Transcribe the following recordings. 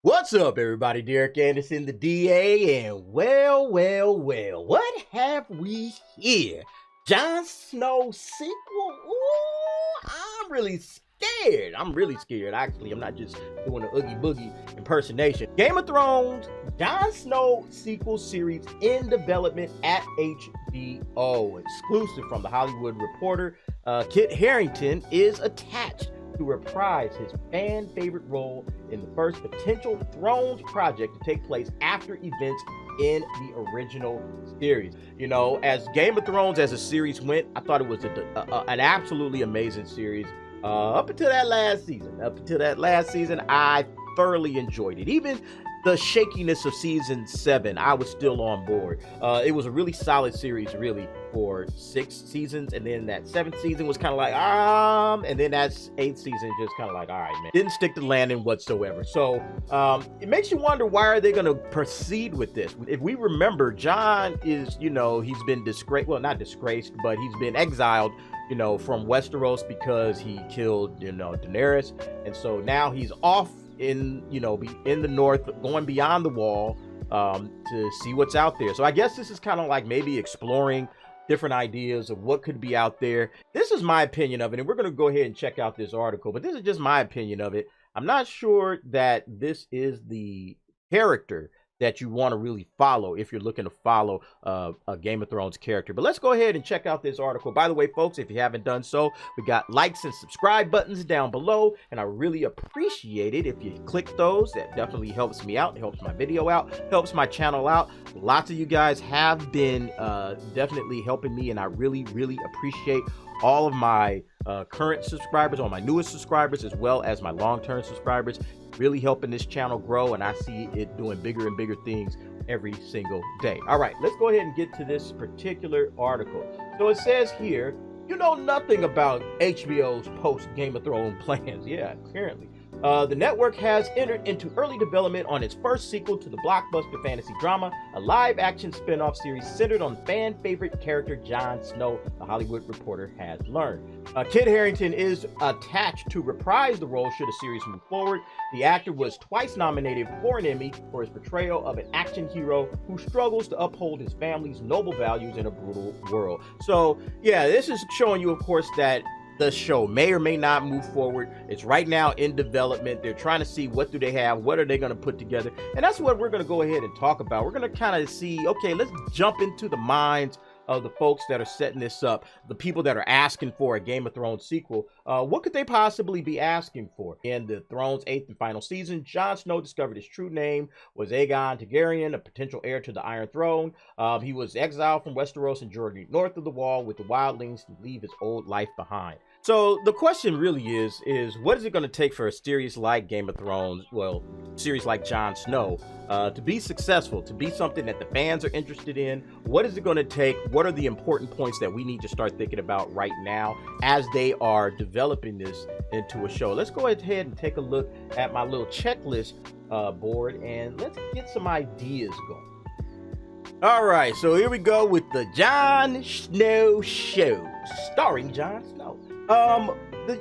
What's up, everybody? Derek Anderson, the DA, and well, what have we here? Jon Snow sequel? Ooh, I'm really scared. Actually. I'm not just doing an Oogie Boogie impersonation. Game of Thrones, Jon Snow sequel series in development at HBO. Exclusive from The Hollywood Reporter. Kit Harington is attached to reprise his fan favorite role in the first potential Thrones project to take place after events in the original series. You know, as Game of Thrones as a series went, I thought it was an absolutely amazing series. Up until that last season, I thoroughly enjoyed it. Even the shakiness of season 7, I was still on board. It was a really solid series, really, for 6 seasons, and then that 7th season was kind of like, and then that 8th season just kind of like, all right, man. Didn't stick to landing whatsoever. So it makes you wonder, why are they going to proceed with this? If we remember, Jon is, he's been disgraced, well, not disgraced, but he's been exiled, from Westeros because he killed, Daenerys, and so now he's off in the north, going beyond the wall to see what's out there. So I guess this is kind of like maybe exploring different ideas of what could be out there. This is my opinion of it, and we're going to go ahead and check out this article, but this is just my opinion of it. I'm not sure that this is the character that you want to really follow if you're looking to follow a Game of Thrones character. But let's go ahead and check out this article. By the way, folks, if you haven't done so, we got likes and subscribe buttons down below, and I really appreciate it if you click those. That definitely helps me out, helps my video out, helps my channel out. Lots of you guys have been definitely helping me, and I really appreciate all of my current subscribers, all my newest subscribers, as well as my long-term subscribers. Really helping this channel grow, and I see it doing bigger and bigger things every single day. All right, let's go ahead and get to this particular article. So it says here, you know nothing about HBO's post Game of Thrones plans. Yeah, apparently. The network has entered into early development on its first sequel to the blockbuster fantasy drama, a live-action spin-off series centered on fan favorite character Jon Snow, The Hollywood Reporter has learned. Kit Harington is attached to reprise the role should a series move forward. The actor was twice nominated for an Emmy for his portrayal of an action hero who struggles to uphold his family's noble values in a brutal world. So, yeah, this is showing you, of course, that the show may or may not move forward. It's right now in development. They're trying to see what do they have, what are they going to put together, and that's what we're going to go ahead and talk about. We're going to kind of see, okay, let's jump into the minds of the folks that are setting this up, the people that are asking for a Game of Thrones sequel. What could they possibly be asking for? In the Thrones 8th and final season, Jon Snow discovered his true name was Aegon Targaryen, a potential heir to the Iron Throne. He was exiled from Westeros and journeyed north of the Wall with the wildlings to leave his old life behind. So the question really is what is it going to take for a series like Game of Thrones, well, series like Jon Snow, to be successful, to be something that the fans are interested in? What is it going to take? What are the important points that we need to start thinking about right now as they are developing this into a show? Let's go ahead and take a look at my little checklist board, and let's get some ideas going. All right, so here we go with the Jon Snow Show, starring Jon Snow.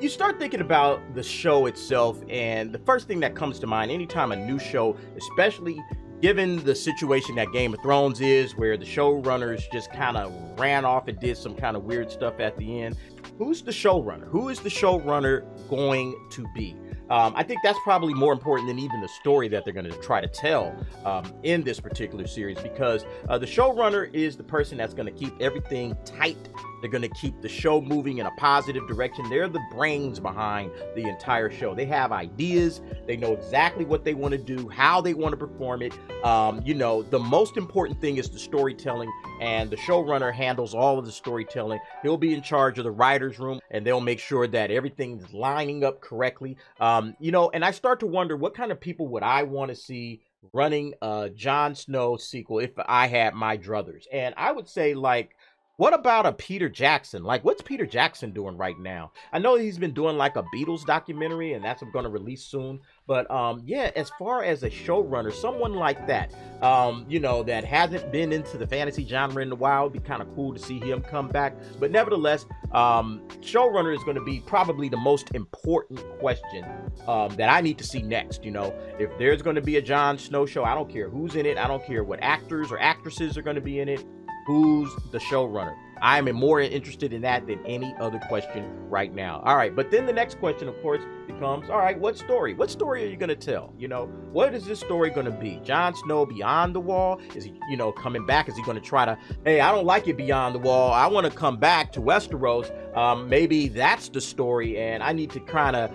You start thinking about the show itself, and the first thing that comes to mind anytime a new show, especially given the situation that Game of Thrones is, where the showrunners just kind of ran off and did some kind of weird stuff at the end. Who's the showrunner? Who is the showrunner going to be? I think that's probably more important than even the story that they're going to try to tell in this particular series, because the showrunner is the person that's going to keep everything tight. They're going to keep the show moving in a positive direction. They're the brains behind the entire show. They have ideas. They know exactly what they want to do, how they want to perform it. The most important thing is the storytelling, and the showrunner handles all of the storytelling. He'll be in charge of the writer's room, and they'll make sure that everything's lining up correctly. And I start to wonder, what kind of people would I want to see running a Jon Snow sequel if I had my druthers? And I would say, like, What about a Peter Jackson? Like, what's Peter Jackson doing right now? I know he's been doing like a Beatles documentary, and that's going to release soon. But yeah, as far as a showrunner, someone like that, that hasn't been into the fantasy genre in a while, it'd be kind of cool to see him come back. But nevertheless, showrunner is going to be probably the most important question that I need to see next. If there's going to be a Jon Snow show, I don't care who's in it. I don't care what actors or actresses are going to be in it. Who's the showrunner? I am more interested in that than any other question right now. All right, but then the next question, of course, becomes, all right, what story? What story are you going to tell? What is this story going to be? Jon Snow beyond the wall? Is he, coming back? Is he going to try to, hey, I don't like it beyond the wall. I want to come back to Westeros. Maybe that's the story, and I need to kind of,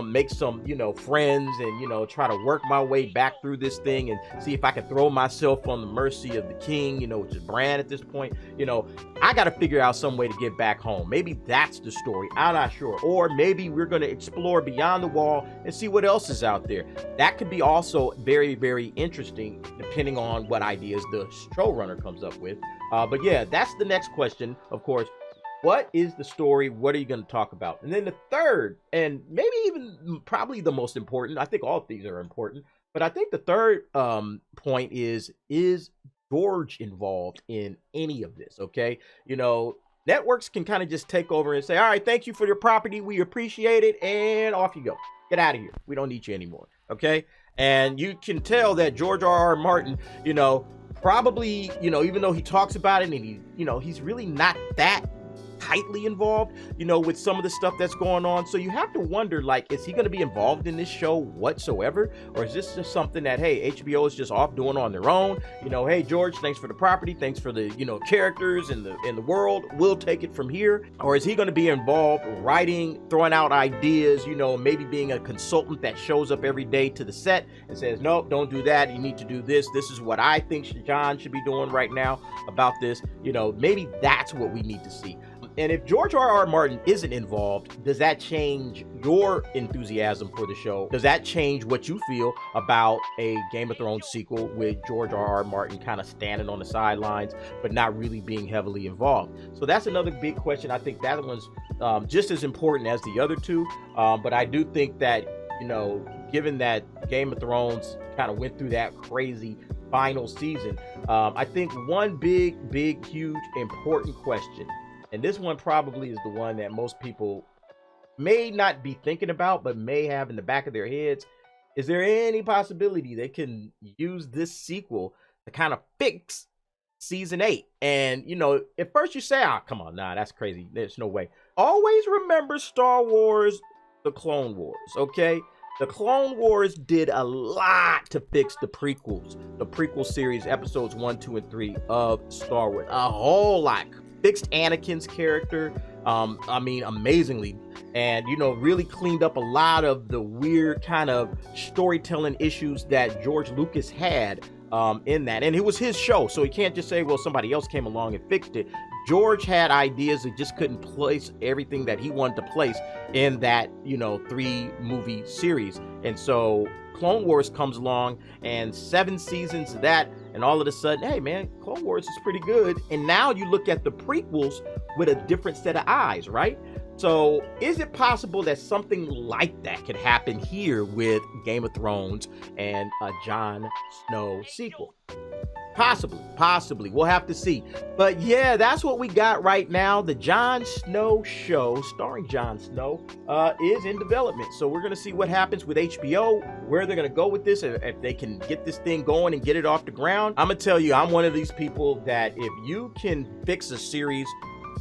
make some, friends and, try to work my way back through this thing and see if I can throw myself on the mercy of the king, which is Bran at this point. I got to figure out some way to get back home. Maybe that's the story. I'm not sure. Or maybe we're going to explore beyond the wall and see what else is out there. That could be also very, very interesting, depending on what ideas the showrunner comes up with. But yeah, that's the next question, of course. What is the story? What are you going to talk about? And then the third, and maybe even probably the most important, I think all of these are important, but I think the third point is George involved in any of this? Okay, networks can kind of just take over and say, all right, thank you for your property, we appreciate it, and off you go, get out of here, we don't need you anymore. Okay, and you can tell that George R.R. Martin, probably, even though he talks about it, and he's really not that tightly involved, with some of the stuff that's going on. So you have to wonder, like, is he going to be involved in this show whatsoever? Or is this just something that, hey, HBO is just off doing on their own? Hey, George, thanks for the property. Thanks for the, characters in the world. We'll take it from here. Or is he going to be involved writing, throwing out ideas, maybe being a consultant that shows up every day to the set and says, nope, don't do that. You need to do this. This is what I think John should be doing right now about this. Maybe that's what we need to see. And if George R.R. Martin isn't involved, does that change your enthusiasm for the show? Does that change what you feel about a Game of Thrones sequel with George R.R. Martin kind of standing on the sidelines, but not really being heavily involved? So that's another big question. I think that one's just as important as the other two. But I do think that, given that Game of Thrones kind of went through that crazy final season, I think one big, huge, important question, and this one probably is the one that most people may not be thinking about, but may have in the back of their heads. Is there any possibility they can use this sequel to kind of fix season 8? And, at first you say, come on, nah, that's crazy. There's no way. Always remember Star Wars, the Clone Wars, okay? The Clone Wars did a lot to fix the prequel series, episodes 1, 2, and 3 of Star Wars. A whole lot. Fixed Anakin's character, amazingly, and really cleaned up a lot of the weird kind of storytelling issues that George Lucas had in that. And it was his show, so he can't just say, well, somebody else came along and fixed it. George had ideas that just couldn't place everything that he wanted to place in that 3-movie series. And so Clone Wars comes along, and 7 seasons of that, and all of a sudden, hey man, Clone Wars is pretty good. And now you look at the prequels with a different set of eyes, right? So is it possible that something like that could happen here with Game of Thrones and a Jon Snow sequel? Possibly. We'll have to see. But yeah, that's what we got right now. The Jon Snow Show, starring Jon Snow, is in development. So we're going to see what happens with HBO, where they're going to go with this, if they can get this thing going and get it off the ground. I'm going to tell you, I'm one of these people that if you can fix a series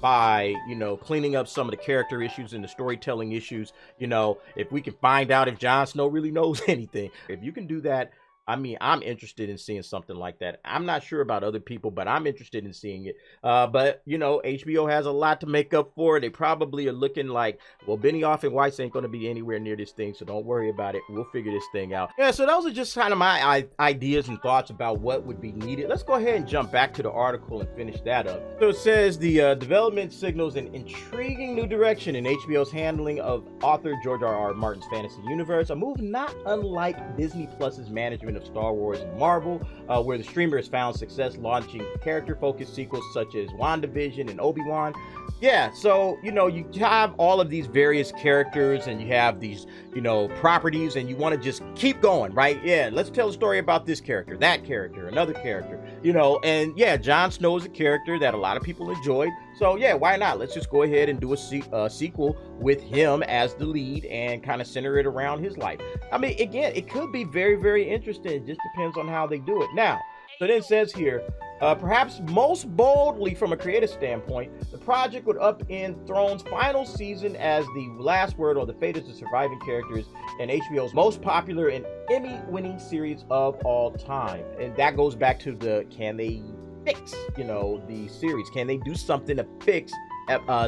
by, cleaning up some of the character issues and the storytelling issues, if we can find out if Jon Snow really knows anything, if you can do that, I'm interested in seeing something like that. I'm not sure about other people, but I'm interested in seeing it. But, HBO has a lot to make up for. They probably are looking like, well, Benioff and Weiss ain't going to be anywhere near this thing, so don't worry about it. We'll figure this thing out. Yeah, so those are just kind of my ideas and thoughts about what would be needed. Let's go ahead and jump back to the article and finish that up. So it says the development signals an intriguing new direction in HBO's handling of author George R.R. Martin's fantasy universe, a move not unlike Disney Plus's management of Star Wars and Marvel, where the streamer has found success launching character-focused sequels such as WandaVision and Obi-Wan. Yeah, so, you know, you have all of these various characters and you have these, you know, properties, and you want to just keep going, right? Yeah, let's tell a story about this character, that character, another character, you know, and yeah, Jon Snow is a character that a lot of people enjoyed. So yeah, why not? Let's just go ahead and do a sequel with him as the lead and kind of center it around his life. I mean, again, it could be very, very interesting. It just depends on how they do it. Now, so then it says here, perhaps most boldly from a creative standpoint, the project would upend Thrones' final season as the last word on the fate of the surviving characters in HBO's most popular and Emmy-winning series of all time. And that goes back to the, can they fix, you know, the series? Can they do something to fix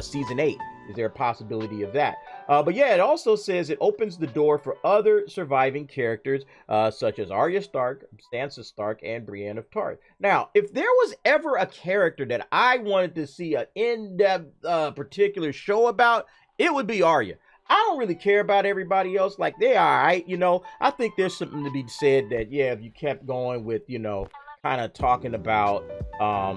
season 8? Is there a possibility of that? But yeah, it also says it opens the door for other surviving characters such as Arya Stark, Sansa Stark, and Brienne of Tarth. Now, if there was ever a character that I wanted to see an in-depth particular show about, it would be Arya. I don't really care about everybody else. Like, they're all right, you know. I think there's something to be said that, yeah, if you kept going with, you know, kind of talking about,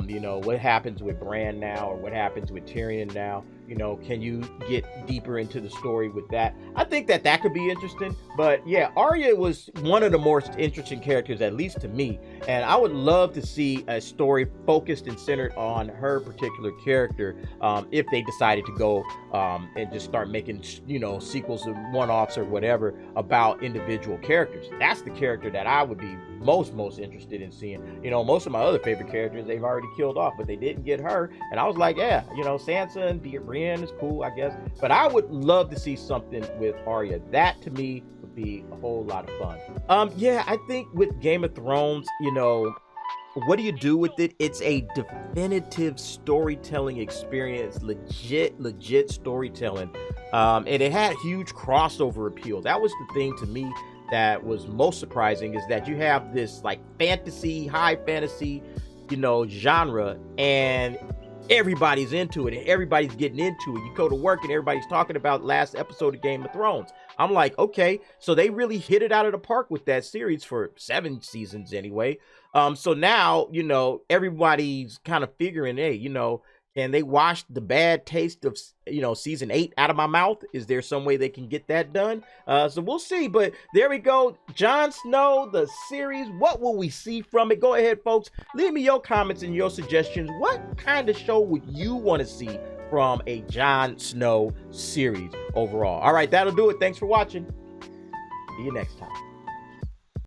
you know, what happens with Bran now or what happens with Tyrion now. You know, can you get deeper into the story with that? I think that that could be interesting. But yeah, Arya was one of the more interesting characters, at least to me. And I would love to see a story focused and centered on her particular character, if they decided to go and just start making, you know, sequels of one-offs or whatever about individual characters. That's the character that I would be most interested in seeing. You know, most of my other favorite characters they've already killed off, but they didn't get her. And I was like, yeah, you know, Sansa and Brienne is cool, I guess. But I would love to see something with Arya. That to me would be a whole lot of fun. Yeah, I think with Game of Thrones, you know, what do you do with it? It's a definitive storytelling experience, legit storytelling. And it had huge crossover appeal. That was the thing to me that was most surprising, is that you have this like fantasy, high fantasy, you know, genre, and everybody's into it and everybody's getting into it. You go to work and everybody's talking about last episode of Game of Thrones. I'm like, okay, so they really hit it out of the park with that series for 7 seasons anyway. So now, you know, everybody's kind of figuring, hey, you know, can they wash the bad taste of, you know, season 8 out of my mouth? Is there some way they can get that done? So we'll see. But there we go. Jon Snow, the series. What will we see from it? Go ahead, folks. Leave me your comments and your suggestions. What kind of show would you want to see from a Jon Snow series overall? All right, that'll do it. Thanks for watching. See you next time.